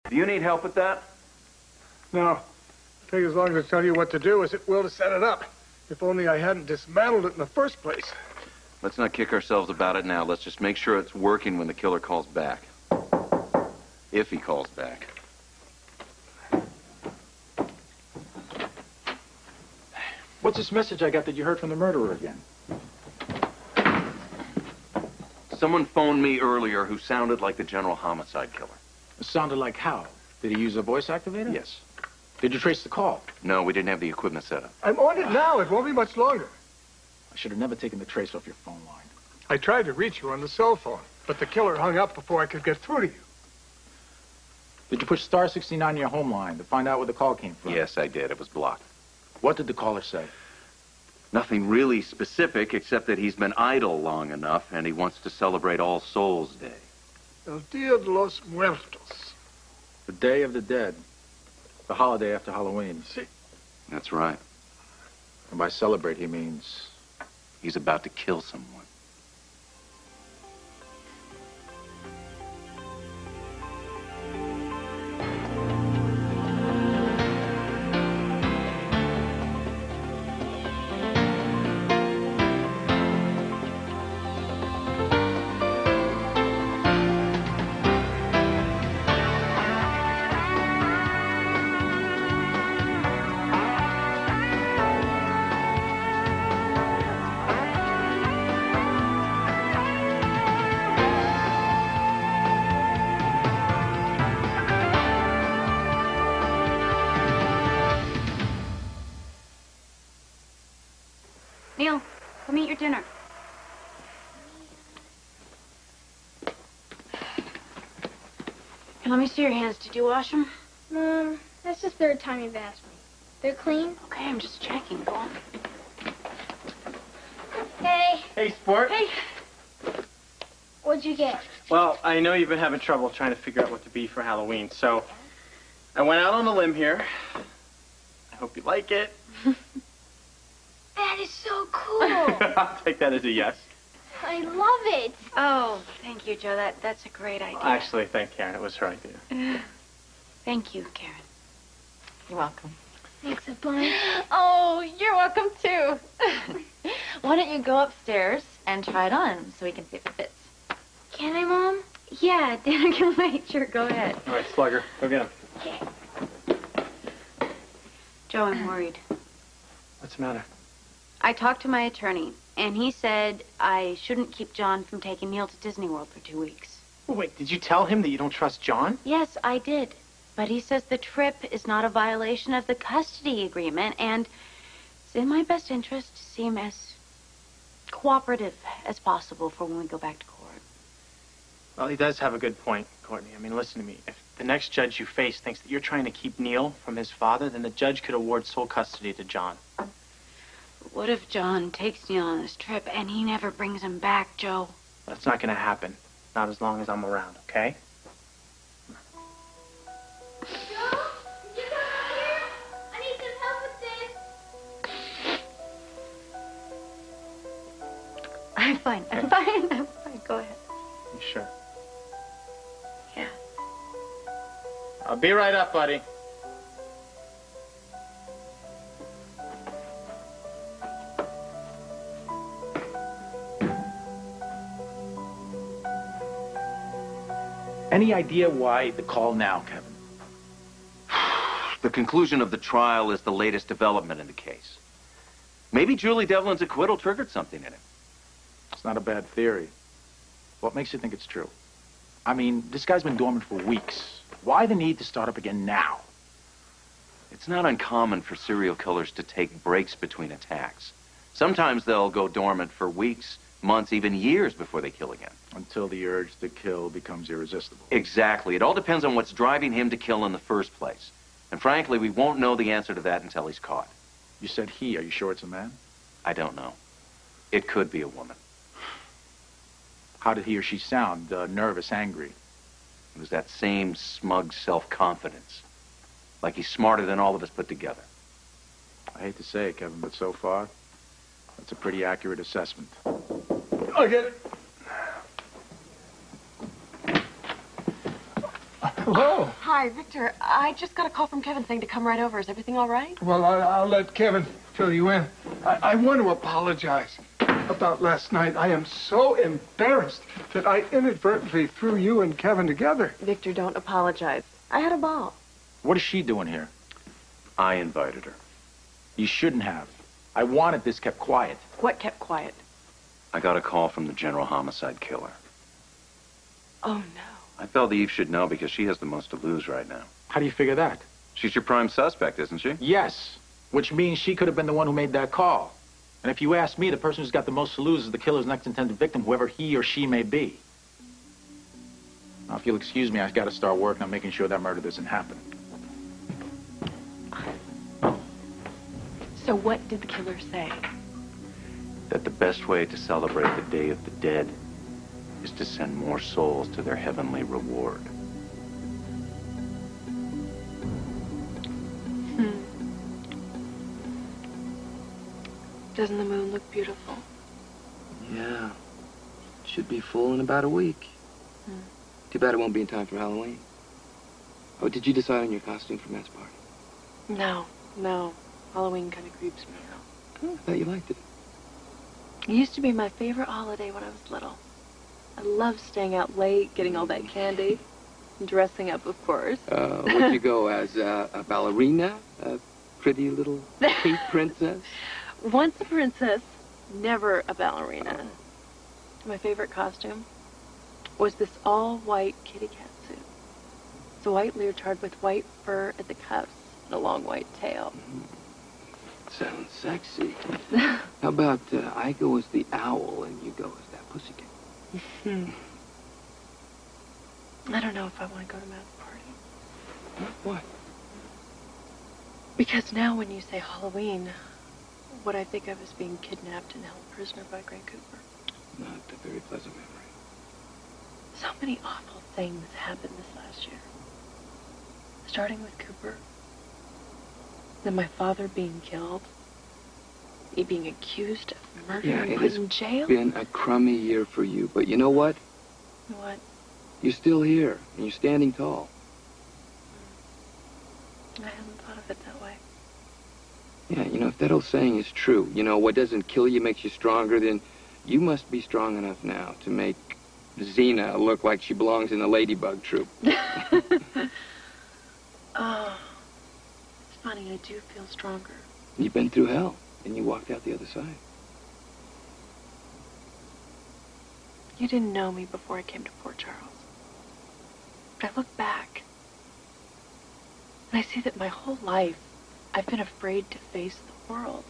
Do you need help with that? No. Take as long as I tell you what to do as it will to set it up. If only I hadn't dismantled it in the first place. Let's not kick ourselves about it now. Let's just make sure it's working when the killer calls back. If he calls back. What's this message I got that you heard from the murderer again? Someone phoned me earlier who sounded like the general homicide killer. It sounded like how? Did he use a voice activator? Yes. Did you trace the call? No, we didn't have the equipment set up. I'm on it now. It won't be much longer. I should have never taken the trace off your phone line. I tried to reach you on the cell phone, but the killer hung up before I could get through to you. Did you push star 69 on your home line to find out where the call came from? Yes, I did. It was blocked. What did the caller say? Nothing really specific, except that he's been idle long enough, and he wants to celebrate All Souls Day. El Dia de los Muertos. The Day of the Dead. The holiday after Halloween. See? That's right. And by celebrate, he means... He's about to kill someone. Neil, come eat your dinner. Here, let me see your hands. Did you wash them? Mom, that's the third time you've asked me. They're clean? Okay, I'm just checking. Go on. Hey. Hey, sport. Hey. What'd you get? Well, I know you've been having trouble trying to figure out what to be for Halloween, so I went out on a limb here. I hope you like it. That is so cool. I'll take that as a yes. I love it. Oh, thank you, Joe. That's a great idea. Actually, thank Karen. It was her idea. Thank you, Karen. You're welcome. Thanks a bunch. Oh, you're welcome, too. Why don't you go upstairs and try it on so we can see if it fits? Can I, Mom? Yeah, Dinner can wait. Sure, go ahead. All right, Slugger, go get him. Okay. Joe, I'm worried. What's the matter? I talked to my attorney, and he said I shouldn't keep John from taking Neil to Disney World for 2 weeks. Oh, wait, did you tell him that you don't trust John? Yes, I did. But he says the trip is not a violation of the custody agreement, and it's in my best interest to seem as cooperative as possible for when we go back to court. Well, he does have a good point, Courtney. I mean, listen to me. If the next judge you face thinks that you're trying to keep Neil from his father, then the judge could award sole custody to John. What if John takes Neil on this trip and he never brings him back, Joe? That's not going to happen. Not as long as I'm around, okay? Joe? Did you come here? I need some help with this. I'm fine. I'm fine. I'm fine. Go ahead. You sure? Yeah. I'll be right up, buddy. Any idea why the call now, Kevin? The conclusion of the trial is the latest development in the case. Maybe Julie Devlin's acquittal triggered something in him. It's not a bad theory. What makes you think it's true? I mean, this guy's been dormant for weeks. Why the need to start up again now? It's not uncommon for serial killers to take breaks between attacks. Sometimes they'll go dormant for weeks, months, even years before they kill again. Until the urge to kill becomes irresistible. Exactly. It all depends on what's driving him to kill in the first place. And frankly, we won't know the answer to that until he's caught. You said he. Are you sure it's a man? I don't know. It could be a woman. How did he or she sound? Nervous, angry? It was that same smug self-confidence. Like he's smarter than all of us put together. I hate to say it, Kevin, but so far, that's a pretty accurate assessment. I'll get it. Hello. Hi, Victor. I just got a call from Kevin saying to come right over. Is everything all right? Well, I'll let Kevin fill you in. I want to apologize about last night. I am so embarrassed that I inadvertently threw you and Kevin together. Victor, don't apologize. I had a ball. What is she doing here? I invited her. You shouldn't have. I wanted this kept quiet. What kept quiet? I got a call from the general homicide killer. Oh, no. I felt Eve should know because she has the most to lose right now. How do you figure that? She's your prime suspect, isn't she? Yes, which means she could have been the one who made that call. And if you ask me, the person who's got the most to lose is the killer's next intended victim, whoever he or she may be. Now, if you'll excuse me, I've got to start working on making sure that murder doesn't happen. So what did the killer say? That the best way to celebrate the Day of the Dead is to send more souls to their heavenly reward. Doesn't the moon look beautiful? Yeah. Should be full in about a week. Too bad it won't be in time for Halloween. Oh, did you decide on your costume for Matt's party? No. Halloween kind of creeps me out. Oh, I thought you liked it. It used to be my favorite holiday when I was little. I loved staying out late, getting all that candy, and dressing up, of course. Would you go as a ballerina? A pretty little pink princess? Once a princess, never a ballerina. My favorite costume was this all-white kitty cat suit. It's a white leotard with white fur at the cuffs and a long white tail. Sounds sexy. How about I go as the owl and you go as that pussycat? I don't know if I want to go to Matt's party. What? Because now when you say Halloween, what I think of is being kidnapped and held prisoner by Grey Cooper. Not a very pleasant memory. So many awful things happened this last year. Starting with Cooper, then my father being killed, me being accused of murder and put in jail. It's been a crummy year for you, but you know what? What? You're still here, and you're standing tall. I hadn't thought of it that way. Yeah, you know, if that old saying is true, you know, what doesn't kill you makes you stronger, then you must be strong enough now to make Xena look like she belongs in the Ladybug troupe. Oh, it's funny, I do feel stronger. You've been through hell, and you walked out the other side. You didn't know me before I came to Port Charles. But I look back, and I see that my whole life, I've been afraid to face the world.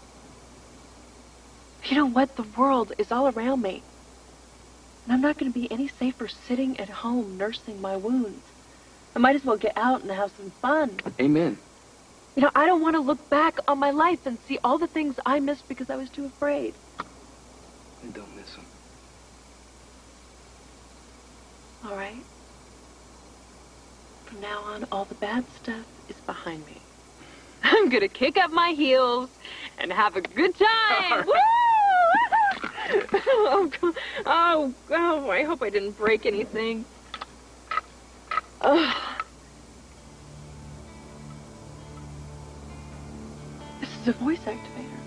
You know what? The world is all around me. And I'm not going to be any safer sitting at home nursing my wounds. I might as well get out and have some fun. Amen. You know, I don't want to look back on my life and see all the things I missed because I was too afraid. And don't miss them. All right? From now on, all the bad stuff is behind me. I'm going to kick up my heels and have a good time. Woo! Oh, I hope I didn't break anything. This is a voice activator.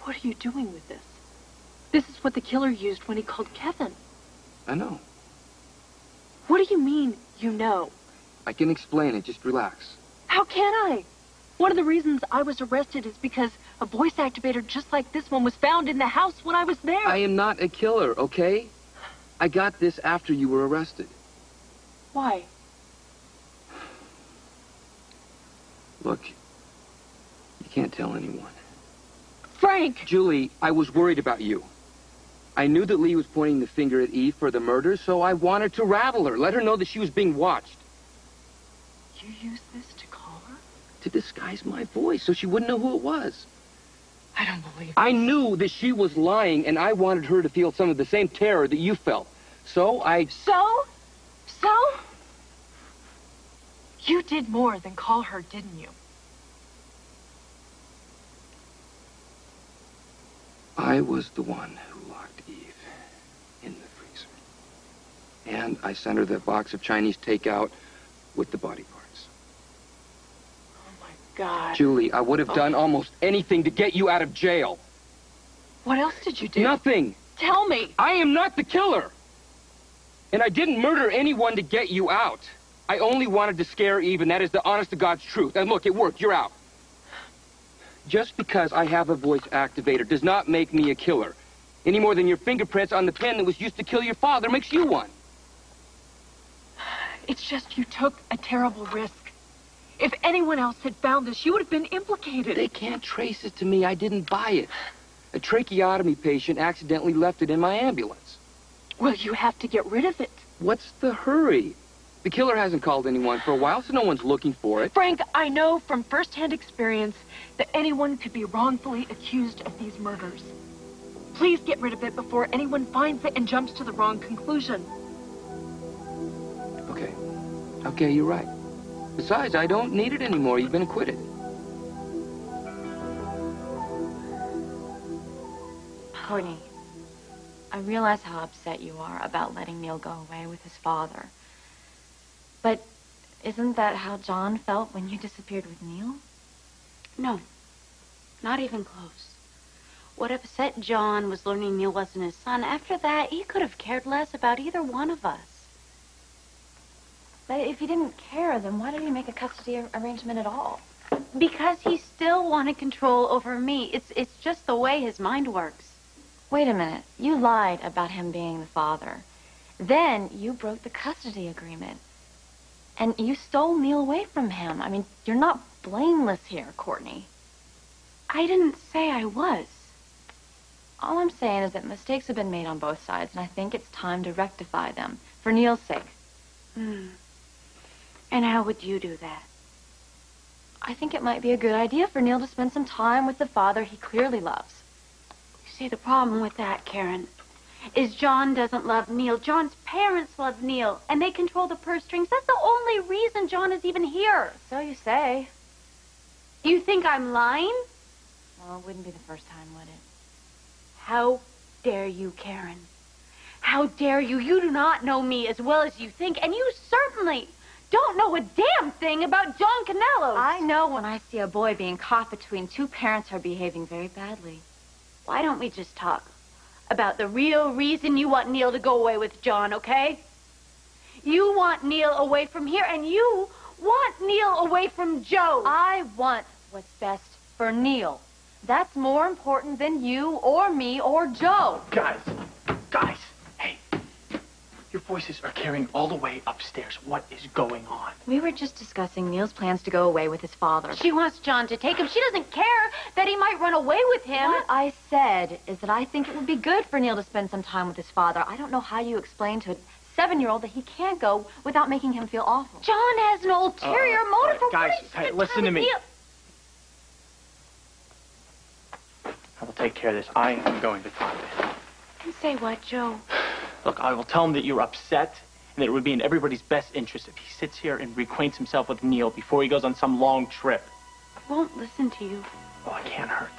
What are you doing with this? This is what the killer used when he called Kevin. I know. What do you mean, you know? I can explain it. Just relax. How can I? One of the reasons I was arrested is because a voice activator just like this one was found in the house when I was there. I am not a killer, okay? I got this after you were arrested. Why? Look, you can't tell anyone. Frank! Julie, I was worried about you. I knew that Lee was pointing the finger at Eve for the murder, so I wanted to rattle her, let her know that she was being watched. You used this to call her? To disguise my voice so she wouldn't know who it was. I don't believe it. I knew that she was lying, and I wanted her to feel some of the same terror that you felt. So I... So? You did more than call her, didn't you? I was the one who locked Eve in and I sent her the box of Chinese takeout with the body parts. Oh, my God. Julie, I would have done almost anything to get you out of jail. What else did you do? Nothing. Tell me. I am not the killer. And I didn't murder anyone to get you out. I only wanted to scare Eve, and that is the honest-to-God's truth. And look, it worked. You're out. Just because I have a voice activator does not make me a killer. Any more than your fingerprints on the pen that was used to kill your father makes you one. It's just you took a terrible risk. If anyone else had found this, you would have been implicated. They can't trace it to me. I didn't buy it. A tracheotomy patient accidentally left it in my ambulance. Well, you have to get rid of it. What's the hurry? The killer hasn't called anyone for a while, so no one's looking for it. Frank, I know from first-hand experience that anyone could be wrongfully accused of these murders. Please get rid of it before anyone finds it and jumps to the wrong conclusion. Okay. Okay, you're right. Besides, I don't need it anymore. You've been acquitted. Courtney, I realize how upset you are about letting Neil go away with his father. But isn't that how John felt when you disappeared with Neil? No, not even close. What upset John was learning Neil wasn't his son. After that, he could have cared less about either one of us. But if he didn't care, then why did he make a custody arrangement at all? Because he still wanted control over me. It's just the way his mind works. Wait a minute. You lied about him being the father. Then you broke the custody agreement. And you stole Neil away from him. I mean, you're not blameless here, Courtney. I didn't say I was. All I'm saying is that mistakes have been made on both sides, and I think it's time to rectify them, for Neil's sake. And how would you do that? I think it might be a good idea for Neil to spend some time with the father he clearly loves. You see, the problem with that, Karen, is John doesn't love Neil. John's parents love Neil, and they control the purse strings. That's the only reason John is even here. So you say. You think I'm lying? Well, it wouldn't be the first time, would it? How dare you, Karen? How dare you? You do not know me as well as you think, and you certainly don't know a damn thing about John Canellos. I know when I see a boy being caught between two parents who are behaving very badly. Why don't we just talk about the real reason you want Neil to go away with John, okay? You want Neil away from here, and you want Neil away from Joe. I want what's best for Neil. That's more important than you or me or Joe. Guys, hey. Your voices are carrying all the way upstairs. What is going on? We were just discussing Neil's plans to go away with his father. She wants John to take him. She doesn't care that he might run away with him. What I said is that I think it would be good for Neil to spend some time with his father. I don't know how you explain to a 7-year-old that he can't go without making him feel awful. John has an ulterior motive for guys, wanting to hey, spend listen time to with me. Neil. I will take care of this. I am going to talk to him. And say what, Joe? Look, I will tell him that you're upset and that it would be in everybody's best interest if he sits here and reacquaints himself with Neil before he goes on some long trip. I won't listen to you. Oh, I can't hurt.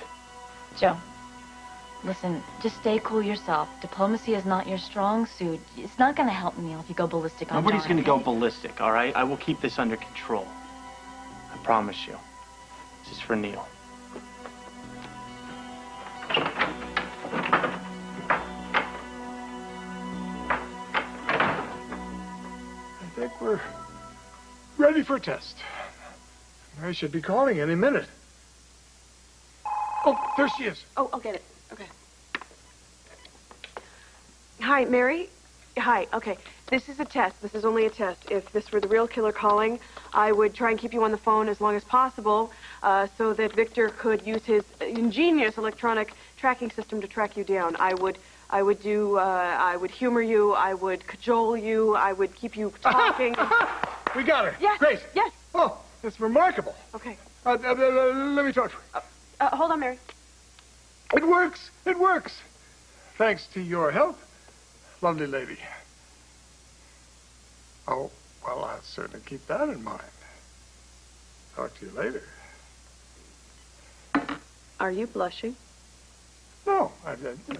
Joe, listen, just stay cool yourself. Diplomacy is not your strong suit. It's not going to help Neil if you go ballistic on John. Nobody's going to go ballistic, all right? I will keep this under control. I promise you. This is for Neil. I think we're ready for a test. I should be calling any minute. Oh, there she is. Oh, I'll get it. Okay. Hi, Mary. Hi, okay. This is a test. This is only a test. If this were the real killer calling, I would try and keep you on the phone as long as possible so that Victor could use his ingenious electronic tracking system to track you down. I would humor you. I would cajole you. I would keep you talking. We got her. Yes. Great. Yes. Oh, it's remarkable. Okay. Let me talk to her. Hold on, Mary. It works. It works. Thanks to your help, lovely lady. Oh, well, I'll certainly keep that in mind. Talk to you later. Are you blushing? No,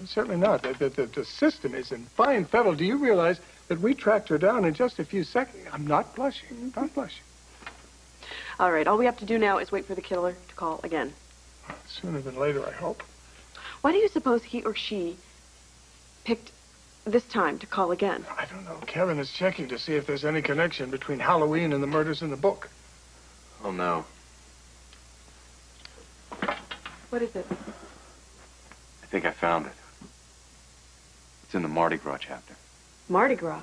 certainly not. The system is in fine fettle. Do you realize that we tracked her down in just a few seconds? I'm not blushing. Not blushing. All right, all we have to do now is wait for the killer to call again. Sooner than later, I hope. Why do you suppose he or she picked this time to call again? I don't know. Kevin is checking to see if there's any connection between Halloween and the murders in the book. Oh, no. What is it? I think I found it. It's in the Mardi Gras chapter. Mardi Gras?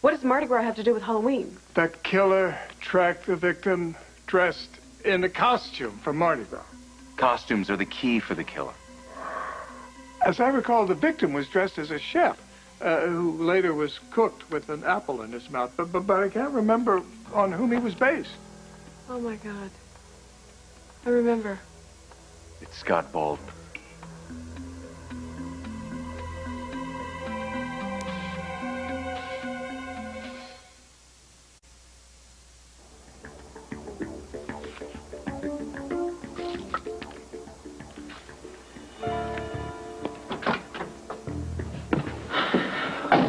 What does Mardi Gras have to do with Halloween? The killer tracked the victim dressed in a costume for Mardi Gras. Costumes are the key for the killer. As I recall, the victim was dressed as a chef, who later was cooked with an apple in his mouth. But I can't remember on whom he was based. Oh, my God. I remember. It's Scott Baldwin.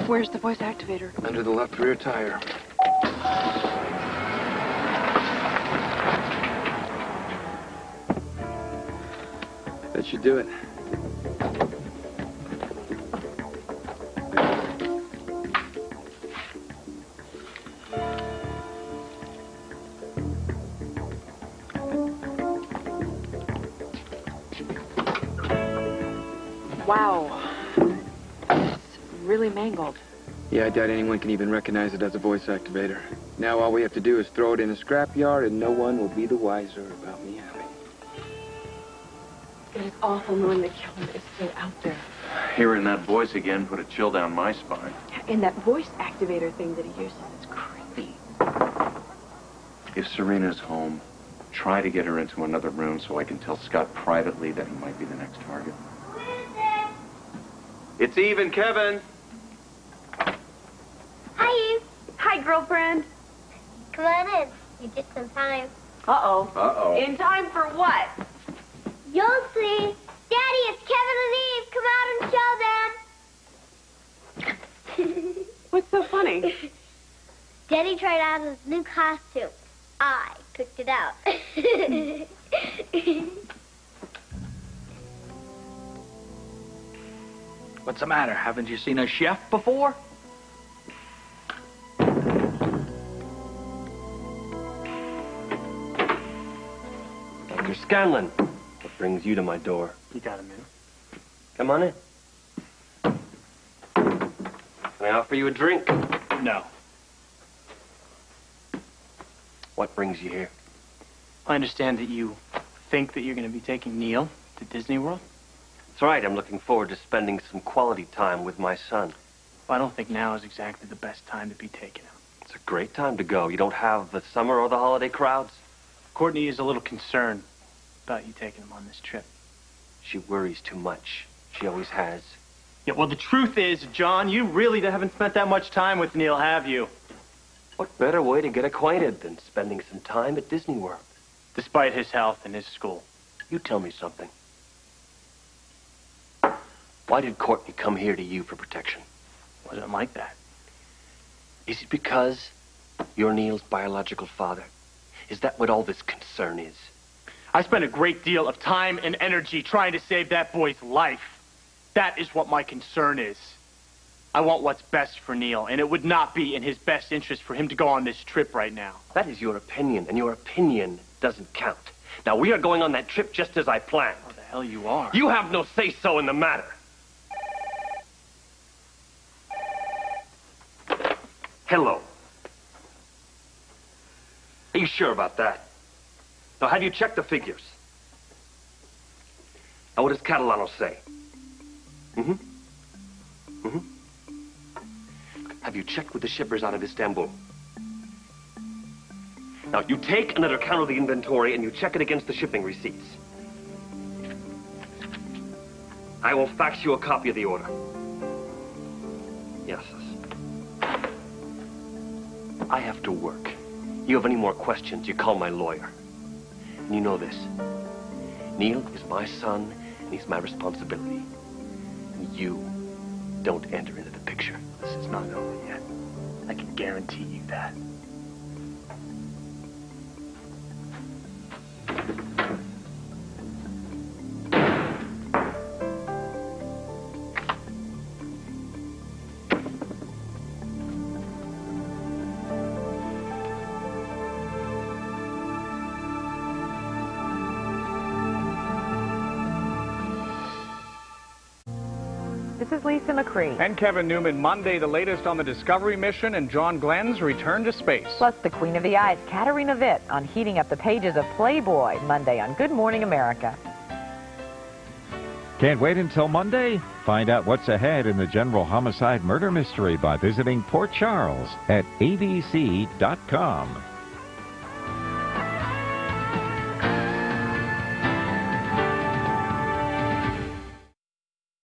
Where's the voice activator? Under the left rear tire. That should do it. Wow. It's really mangled. Yeah, I doubt anyone can even recognize it as a voice activator. Now all we have to do is throw it in a scrapyard and no one will be the wiser about me having it. It is awful knowing the killer is still out there. Hearing that voice again put a chill down my spine. And that voice activator thing that he uses, it's creepy. If Serena's home, try to get her into another room so I can tell Scott privately that he might be the next target. It's even, Kevin. Hi, Eve. Hi, girlfriend. Come on in. You're just in time. Uh-oh. Uh-oh. In time for what? You'll see. Daddy, it's Kevin and Eve. Come out and show them. What's so funny? Daddy tried out his new costume. I picked it out. What's the matter? Haven't you seen a chef before? Dr. Scanlon, what brings you to my door? You got a minute? Come on in. Can I offer you a drink? No. What brings you here? I understand that you think that you're going to be taking Neil to Disney World? That's right. I'm looking forward to spending some quality time with my son. Well, I don't think now is exactly the best time to be taking him. It's a great time to go. You don't have the summer or the holiday crowds. Courtney is a little concerned about you taking him on this trip. She worries too much. She always has. Yeah, well, the truth is, John, you really haven't spent that much time with Neil, have you? What better way to get acquainted than spending some time at Disney World? Despite his health and his school. You tell me something. Why did Courtney come here to you for protection? Wasn't like that. Is it because you're Neil's biological father? Is that what all this concern is? I spent a great deal of time and energy trying to save that boy's life. That is what my concern is. I want what's best for Neil, and it would not be in his best interest for him to go on this trip right now. That is your opinion, and your opinion doesn't count. Now, we are going on that trip just as I planned. What the hell you are? You have no say-so in the matter. Hello. Are you sure about that? Now, have you checked the figures? Now, what does Catalano say? Have you checked with the shippers out of Istanbul? Now, you take another count of the inventory and you check it against the shipping receipts. I will fax you a copy of the order. Yes. I have to work. You have any more questions, you call my lawyer. And you know this. Neil is my son, and he's my responsibility. you don't enter into the picture. This is not over yet. I can guarantee you that. This is Lisa McCree. And Kevin Newman. Monday, the latest on the Discovery mission and John Glenn's return to space. Plus the Queen of the Ice, Katarina Witt, on heating up the pages of Playboy. Monday on Good Morning America. Can't wait until Monday? Find out what's ahead in the general homicide murder mystery by visiting Port Charles at abc.com.